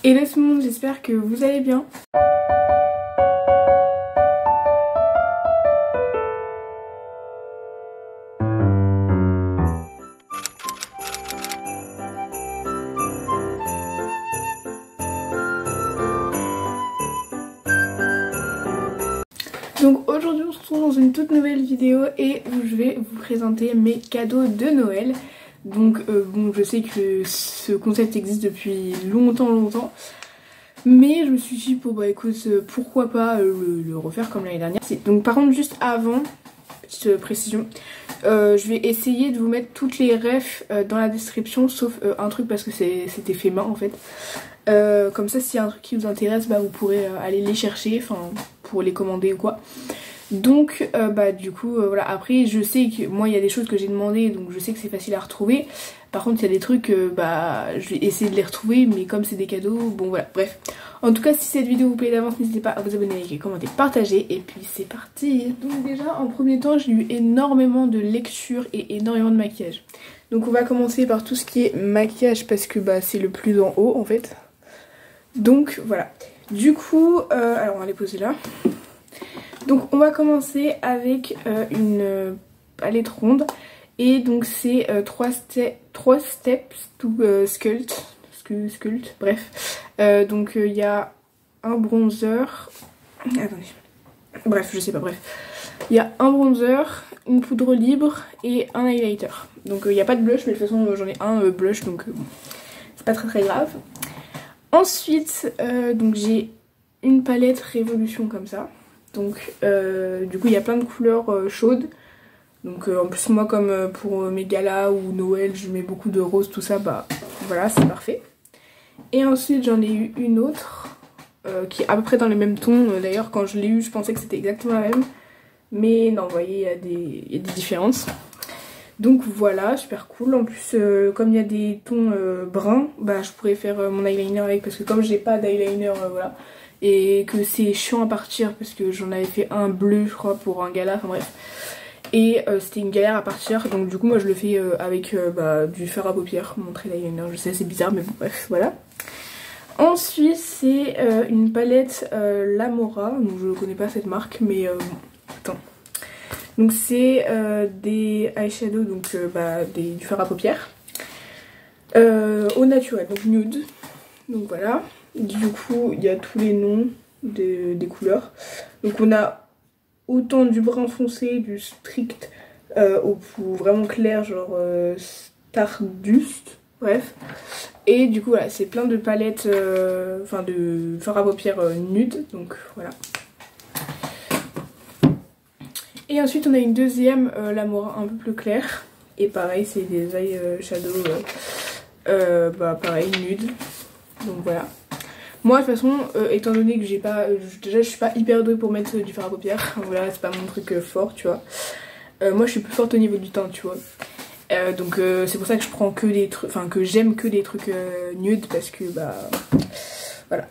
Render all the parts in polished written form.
Hello tout le monde, j'espère que vous allez bien. Donc aujourd'hui on se retrouve dans une toute nouvelle vidéo et je vais vous présenter mes cadeaux de Noël. Donc bon, je sais que ce concept existe depuis longtemps, mais je me suis dit bon bah écoute, pourquoi pas le refaire comme l'année dernière. Donc par contre juste avant, petite précision, je vais essayer de vous mettre toutes les refs dans la description sauf un truc parce que c'était fait main en fait. Comme ça s'il y a un truc qui vous intéresse, bah vous pourrez aller les chercher, enfin pour les commander ou quoi. Donc bah du coup voilà, après je sais que moi il y a des choses que j'ai demandé, donc je sais que c'est facile à retrouver. Par contre il y a des trucs bah je vais essayer de les retrouver, mais comme c'est des cadeaux, bon voilà, bref. En tout cas si cette vidéo vous plaît d'avance, n'hésitez pas à vous abonner, liker, commenter, partager, et puis c'est parti. Donc déjà en premier temps j'ai eu énormément de lectures et énormément de maquillage. Donc on va commencer par tout ce qui est maquillage parce que bah c'est le plus en haut en fait. Donc voilà. Du coup, alors on va les poser là. Donc on va commencer avec une palette ronde. Et donc c'est 3 steps to sculpt, bref. Donc il y a un bronzer. Attendez. Bref, je sais pas, bref. Il y a un bronzer, une poudre libre et un highlighter. Donc il n'y a pas de blush, mais de toute façon j'en ai un blush, donc bon, c'est pas très grave. Ensuite, donc j'ai une palette Révolution comme ça. Donc du coup il y a plein de couleurs chaudes. Donc en plus moi comme pour mes galas ou Noël je mets beaucoup de rose, tout ça, bah voilà c'est parfait. Et ensuite j'en ai eu une autre qui est à peu près dans les mêmes tons. D'ailleurs quand je l'ai eu je pensais que c'était exactement la même. Mais non, vous voyez il y a des différences. Donc voilà, super cool. En plus comme il y a des tons bruns, bah je pourrais faire mon eyeliner avec, parce que comme j'ai pas d'eyeliner voilà, et que c'est chiant à partir parce que j'en avais fait un bleu je crois pour un gala, enfin bref, et c'était une galère à partir, donc du coup moi je le fais avec bah, du fard à paupières, mon trait d'eyeliner. Je sais c'est bizarre mais bon bref voilà. Ensuite c'est une palette Lamora, donc je connais pas cette marque mais attends. Donc c'est des eyeshadows, donc bah, du fard à paupières au naturel, donc nude. Donc voilà. Du coup il y a tous les noms des couleurs. Donc on a autant du brun foncé, du strict au vraiment clair, genre Stardust, bref. Et du coup voilà, c'est plein de palettes, enfin de fard à paupières nude, donc voilà. Et ensuite on a une deuxième Lamora un peu plus claire. Et pareil c'est des eyeshadows bah pareil nude. Donc voilà. Moi de toute façon étant donné que j'ai pas, déjà je suis pas hyper douée pour mettre du fard à paupières. Voilà, c'est pas mon truc fort tu vois. Moi je suis plus forte au niveau du teint tu vois. Donc c'est pour ça que je prends que des trucs, enfin que j'aime que des trucs nude, parce que bah voilà.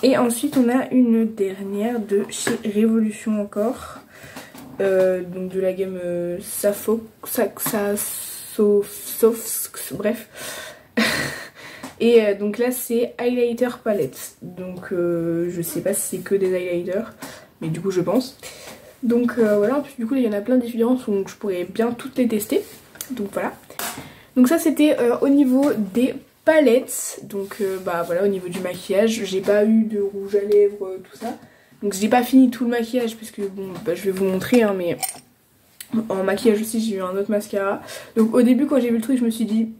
Et ensuite on a une dernière de chez Révolution encore. Donc de la gamme bref. Et donc là c'est highlighter palette. Donc je sais pas si c'est que des highlighters, mais du coup je pense. Donc voilà, en plus du coup il y en a plein de différences, donc je pourrais bien toutes les tester. Donc voilà. Donc ça c'était au niveau des palettes. Donc bah voilà, au niveau du maquillage, j'ai pas eu de rouge à lèvres, tout ça. Donc j'ai pas fini tout le maquillage parce que bon bah, je vais vous montrer hein, mais en maquillage aussi j'ai eu un autre mascara. Donc au début quand j'ai vu le truc je me suis dit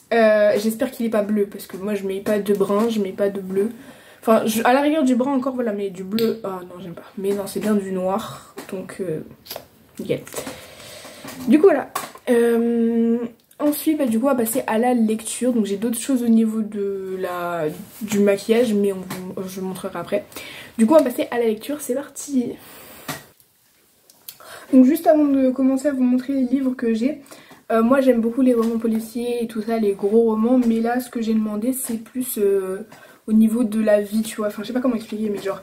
j'espère qu'il est pas bleu, parce que moi je mets pas de brun, je mets pas de bleu. Enfin à la rigueur du brun encore voilà, mais du bleu, ah non j'aime pas. Mais non c'est bien du noir, donc nickel. Du coup voilà. Ensuite bah, du coup on va passer à la lecture. Donc j'ai d'autres choses au niveau de du maquillage, mais je vous montrerai après. Du coup on va passer à la lecture, c'est parti. Donc juste avant de commencer à vous montrer les livres que j'ai, moi j'aime beaucoup les romans policiers et tout ça, les gros romans, mais là ce que j'ai demandé c'est plus au niveau de la vie tu vois, enfin je sais pas comment expliquer, mais genre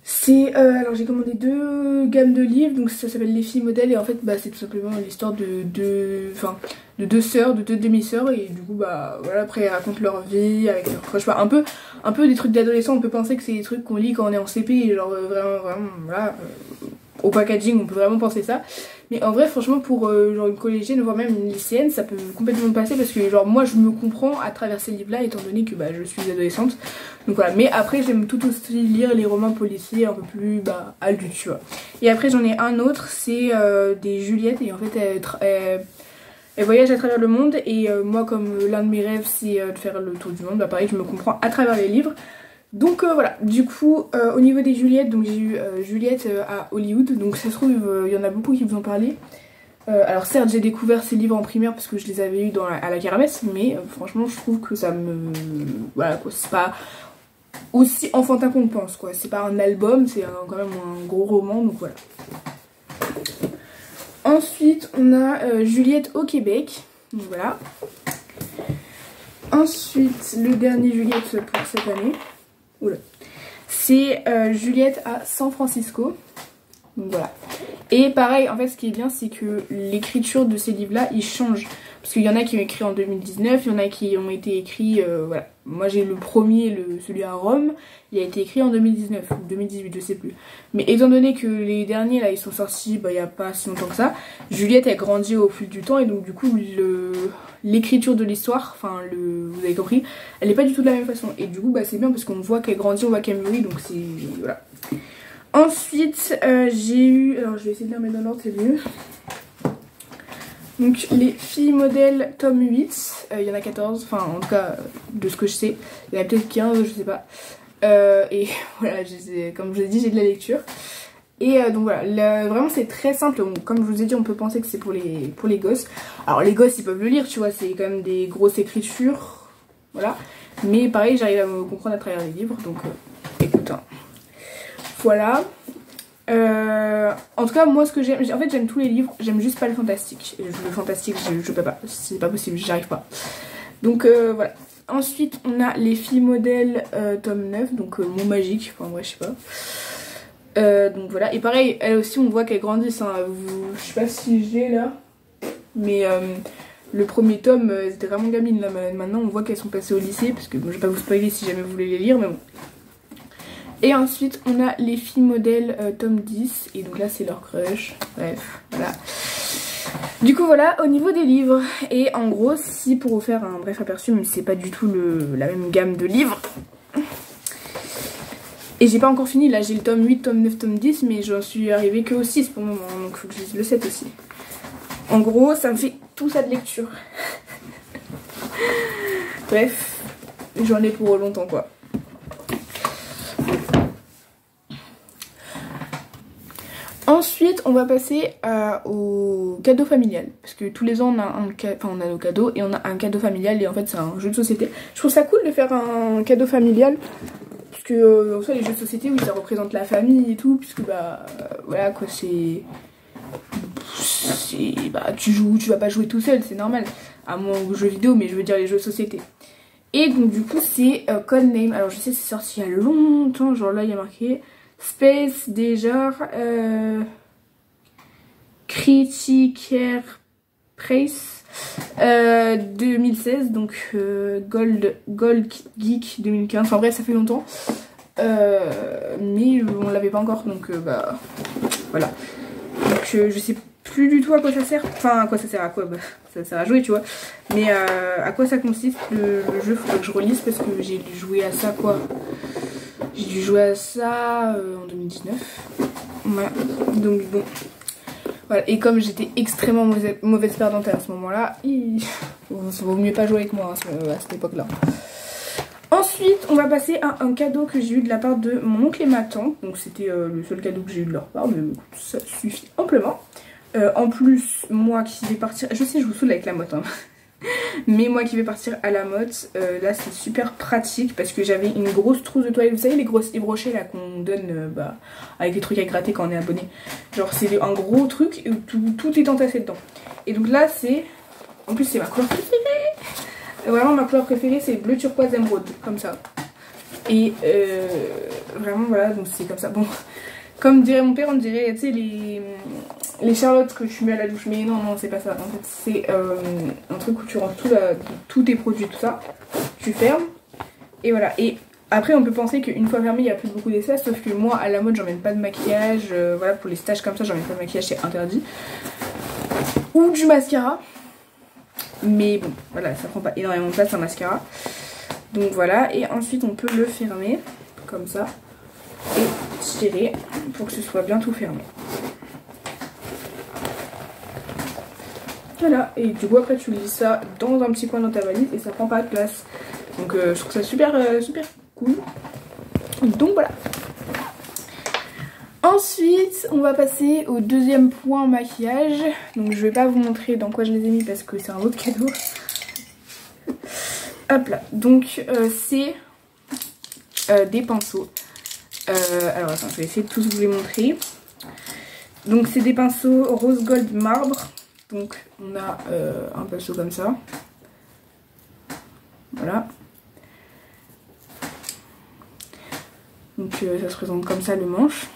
c'est alors j'ai commandé 2 gammes de livres, donc ça s'appelle Les filles modèles, et en fait bah c'est tout simplement l'histoire de enfin de deux sœurs, de deux demi-sœurs, et du coup bah voilà, après elles racontent leur vie avec leur crush, un peu des trucs d'adolescents. On peut penser que c'est des trucs qu'on lit quand on est en CP, et genre vraiment voilà, au packaging on peut vraiment penser ça, mais en vrai franchement pour genre une collégienne voire même une lycéenne ça peut complètement me passer, parce que genre moi je me comprends à travers ces livres là étant donné que bah je suis adolescente, donc voilà. Mais après j'aime tout aussi lire les romans policiers un peu plus bah adultes, tu vois. Et après j'en ai un autre, c'est des Juliette, et en fait elle voyage à travers le monde, et moi comme l'un de mes rêves c'est de faire le tour du monde, bah pareil je me comprends à travers les livres. Donc voilà, du coup au niveau des Juliette, donc j'ai eu Juliette à Hollywood, donc ça se trouve il y en a beaucoup qui vous ont parlé. Alors certes j'ai découvert ces livres en primaire parce que je les avais eu à la kermesse, mais franchement je trouve que ça me... Voilà quoi, c'est pas aussi enfantin qu'on le pense quoi, c'est pas un album, c'est quand même un gros roman, donc voilà. Ensuite on a Juliette au Québec, donc voilà. Ensuite le dernier Juliette pour cette année, c'est Juliette à San Francisco, donc voilà. Et pareil, en fait ce qui est bien c'est que l'écriture de ces livres là ils changent, parce qu'il y en a qui ont écrit en 2019, il y en a qui ont été écrits voilà. Moi j'ai le premier, celui à Rome, il a été écrit en 2019 ou 2018, je sais plus. Mais étant donné que les derniers là ils sont sortis bah, il n'y a pas si longtemps que ça, Juliette a grandi au fil du temps, et donc du coup l'écriture de l'histoire, enfin vous avez compris, elle est pas du tout de la même façon, et du coup bah c'est bien parce qu'on voit qu'elle grandit, on voit qu'elle mûrit, donc c'est voilà. Ensuite j'ai eu, alors je vais essayer de les remettre dans l'ordre, c'est mieux. Donc les filles modèles tome 8, il y en a 14, enfin en tout cas de ce que je sais, il y en a peut-être 15, je sais pas. Et voilà, comme je vous ai dit j'ai de la lecture. Et donc voilà, vraiment c'est très simple, comme je vous ai dit on peut penser que c'est pour les gosses. Alors les gosses ils peuvent le lire, tu vois, c'est quand même des grosses écritures, voilà. Mais pareil j'arrive à me comprendre à travers les livres, donc écoute, hein. Voilà. En tout cas moi ce que j'aime, en fait j'aime tous les livres, j'aime juste pas le fantastique. Le fantastique je peux pas, c'est pas possible, j'arrive pas. Donc voilà. Ensuite on a les filles modèles tome 9, donc Mots magiques, enfin ouais je sais pas. Donc voilà, et pareil elles aussi on voit qu'elles grandissent, hein. Je sais pas si j'ai là, mais le premier tome c'était vraiment gamine là, maintenant on voit qu'elles sont passées au lycée, parce que bon, je vais pas vous spoiler si jamais vous voulez les lire, mais bon. Et ensuite on a les filles modèles tome 10, et donc là c'est leur crush, bref, voilà. Du coup voilà au niveau des livres, et en gros si pour vous faire un bref aperçu, même si c'est pas du tout la même gamme de livres, et j'ai pas encore fini, là j'ai le tome 8, tome 9, tome 10, mais j'en suis arrivée que au 6 pour le moment, donc faut que je lise le 7 aussi. En gros ça me fait tout ça de lecture. Bref, j'en ai pour longtemps quoi. Ensuite on va passer au cadeau familial, parce que tous les ans on a nos cadeaux, et on a un cadeau familial, et en fait c'est un jeu de société. Je trouve ça cool de faire un cadeau familial, parce que en soi les jeux de société oui ça représente la famille et tout, puisque bah voilà quoi, bah tu vas pas jouer tout seul, c'est normal, à moins aux jeux vidéo, mais je veux dire les jeux de société. Et donc du coup c'est Codename, alors je sais c'est sorti il y a longtemps, genre là il y a marqué Space déjà Critiker Price 2016, donc Gold Geek 2015, enfin bref ça fait longtemps, mais on l'avait pas encore, donc bah voilà. Donc je sais plus du tout à quoi ça sert, enfin à quoi ça sert, à quoi bah, ça sert à jouer tu vois, mais à quoi ça consiste le jeu, faudrait que je relise parce que j'ai joué à ça quoi. J'ai dû jouer à ça en 2019. Voilà. Donc bon. Voilà. Et comme j'étais extrêmement mauvaise perdante à ce moment-là, ça vaut mieux pas jouer avec moi à cette époque-là. Ensuite, on va passer à un cadeau que j'ai eu de la part de mon oncle et ma tante. Donc c'était le seul cadeau que j'ai eu de leur part, mais ça suffit amplement. En plus, moi qui vais partir... Je sais, je vous saoule avec la motte, hein. Mais moi qui vais partir à la motte, là c'est super pratique parce que j'avais une grosse trousse de toilette. Vous savez les grosses Yves Rocher là qu'on donne bah, avec les trucs à gratter quand on est abonné. Genre c'est un gros truc où tout est entassé dedans. Et donc là c'est... En plus c'est ma couleur préférée. Vraiment ma couleur préférée c'est bleu turquoise émeraude, comme ça. Et vraiment voilà, donc c'est comme ça. Bon, Comme dirait mon père, on dirait, tu sais, les charlottes que tu mets à la douche. Mais non, non, c'est pas ça. En fait, c'est un truc où tu ranges tous tes produits, tout ça. Tu fermes. Et voilà. Et après, on peut penser qu'une fois fermé, il n'y a plus beaucoup d'essais. Sauf que moi, à la mode, j'emmène pas de maquillage. Voilà, pour les stages comme ça, j'emmène pas de maquillage, c'est interdit. Ou du mascara. Mais bon, voilà, ça prend pas énormément de place un mascara. Donc voilà. Et ensuite, on peut le fermer. Comme ça. Et tirer pour que ce soit bien tout fermé. Voilà, et du coup après tu lis ça dans un petit coin dans ta valise et ça prend pas de place. Donc je trouve ça super cool. Donc voilà. Ensuite on va passer au deuxième point maquillage. Donc je vais pas vous montrer dans quoi je les ai mis parce que c'est un autre cadeau. Hop là, donc c'est des pinceaux. Alors attends, je vais essayer de tous vous les montrer. Donc c'est des pinceaux rose gold marbre. Donc on a un pinceau comme ça. Voilà. Donc ça se présente comme ça le manche.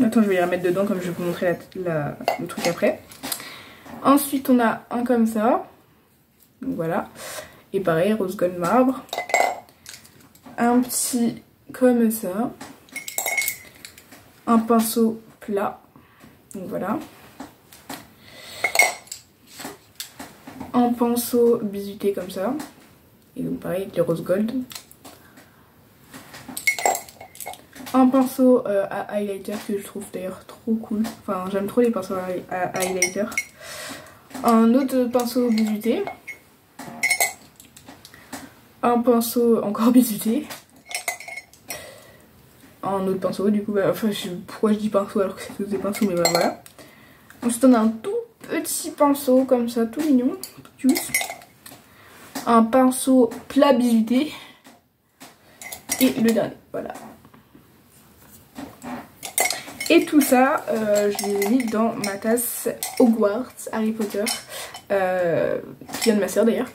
Attends, je vais les remettre dedans comme je vais vous montrer le truc après. Ensuite on a un comme ça. Donc voilà. Et pareil, rose gold marbre. Un petit comme ça. Un pinceau plat. Donc voilà. Un pinceau bisuté comme ça. Et donc pareil avec les rose gold. Un pinceau à highlighter que je trouve d'ailleurs trop cool. Enfin j'aime trop les pinceaux à highlighter. Un autre pinceau bisuté. Un pinceau encore bisuté. Un autre pinceau du coup, enfin pourquoi je dis pinceau alors que c'est tous des pinceaux, mais voilà. Ensuite on a un tout petit pinceau comme ça, tout mignon, tout cute. Un pinceau plat bisuté. Et le dernier, voilà. Et tout ça, je l'ai mis dans ma tasse Hogwarts Harry Potter, qui vient de ma soeur d'ailleurs.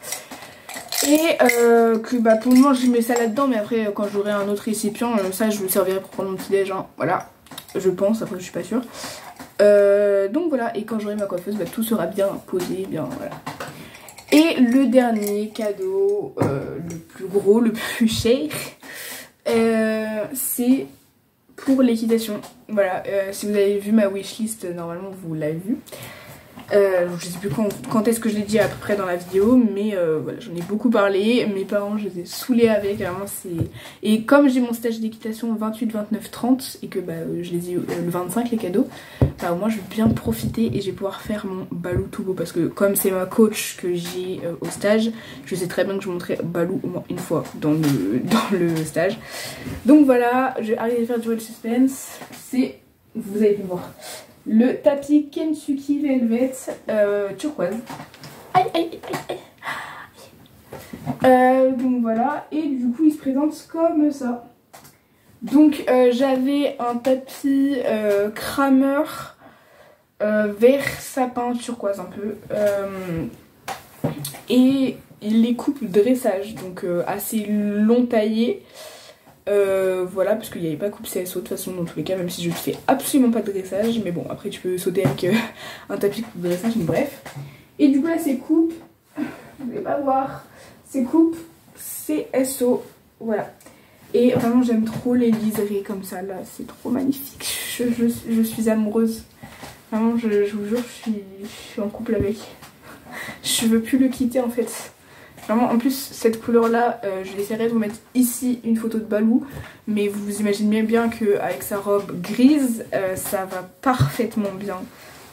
Et que bah pour le moment je mets ça là-dedans, mais après quand j'aurai un autre récipient, ça je le servirai pour prendre mon petit déj, hein. Voilà, je pense, après je suis pas sûre. Donc voilà, et quand j'aurai ma coiffeuse, bah, tout sera bien posé, bien voilà. Et le dernier cadeau, le plus gros, le plus cher, c'est pour l'équitation. Voilà, si vous avez vu ma wishlist, normalement vous l'avez vu. Je sais plus quand est-ce que je l'ai dit à peu près dans la vidéo, mais voilà, j'en ai beaucoup parlé. Mes parents, je les ai saoulés avec, vraiment c'est... Et comme j'ai mon stage d'équitation 28, 29, 30 et que bah, je les ai eu le 25 les cadeaux, bah au moins je vais bien profiter et je vais pouvoir faire mon Balou tout beau. Parce que comme c'est ma coach que j'ai au stage, je sais très bien que je montrerai Balou au moins une fois dans le stage. Donc voilà, je vais arrêter de faire durer le suspense. C'est... Vous avez pu le voir. Le tapis Kentucky Velvet turquoise. Aïe aïe aïe aïe. Donc voilà, et du coup il se présente comme ça. Donc j'avais un tapis crameur vert sapin turquoise un peu. Et les coupes dressage, donc assez long taillé. Voilà, parce qu'il n'y avait pas coupe CSO de toute façon dans tous les cas, même si je ne fais absolument pas de dressage, mais bon après tu peux sauter avec un tapis de dressage, mais bref. Et du coup là ces coupes, vous n'allez pas voir, ces coupes CSO, voilà. Et vraiment j'aime trop les liserés comme ça là, c'est trop magnifique, je suis amoureuse. Vraiment je vous jure, je suis en couple avec. Je veux plus le quitter en fait. Vraiment, en plus, cette couleur-là, je essaierai de vous mettre ici une photo de Balou. Mais vous imaginez bien qu'avec sa robe grise, ça va parfaitement bien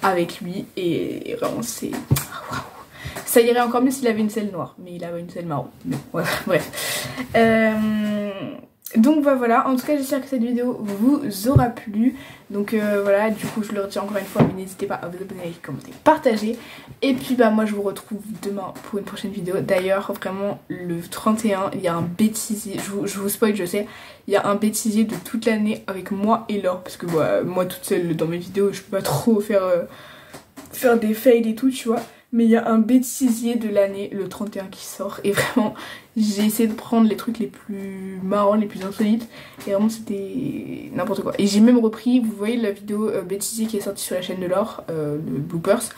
avec lui. Et vraiment, c'est... Waouh. Ça irait encore mieux s'il avait une selle noire. Mais il avait une selle marron. Mais ouais, bref. Donc bah, voilà, en tout cas j'espère que cette vidéo vous aura plu. Donc voilà, du coup je le retiens encore une fois, mais n'hésitez pas à vous abonner, commenter, partager. Et puis bah moi je vous retrouve demain pour une prochaine vidéo. D'ailleurs vraiment le 31 il y a un bêtisier, je vous spoil je sais, il y a un bêtisier de toute l'année avec moi et Laure. Parce que moi toute seule dans mes vidéos je peux pas trop faire des fails et tout tu vois. Mais il y a un bêtisier de l'année, le 31 qui sort. Et vraiment, j'ai essayé de prendre les trucs les plus marrants, les plus insolites. Et vraiment, c'était n'importe quoi. Et j'ai même repris, vous voyez la vidéo bêtisier qui est sortie sur la chaîne de Laure, le bloopers.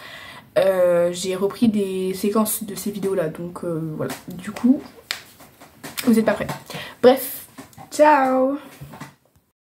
J'ai repris des séquences de ces vidéos-là. Donc voilà, du coup, vous n'êtes pas prêts. Bref, ciao!